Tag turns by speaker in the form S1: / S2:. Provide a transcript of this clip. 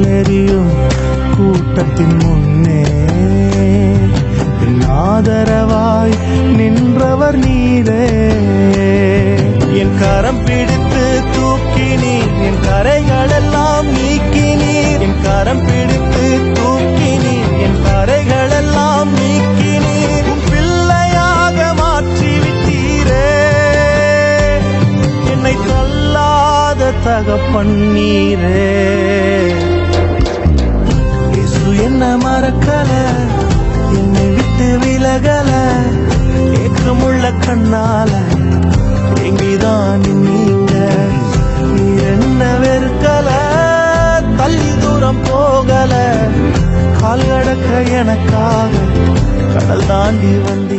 S1: வில்லெறியும் கூட்டத்தின் முன்னே என் ஆதரவாய் நின்றவர் நீரே. என் கரம் பிடித்து தூக்கினீர், என் கரைகளெல்லாம் நீக்கினீர். என் கரம் பிடித்து தூக்கினீர், என் கரைகளெல்லாம் நீக்கினீர். உன் பிள்ளையாக மாற்றிவிட்டீரே. என்னை தள்ளாத தகப்பன் நீரே. இயேசு என்ன மறக்கல, என்னை விட்டு விலகல. ஏக்கமுள்ள கண்ணால எங்கிதான் நீங்க. நீர் என்ன வெறுக்கல, தள்ளி தூரம் போகல. கால் கடக்க எனக்காக கடல் தாண்டி வந்த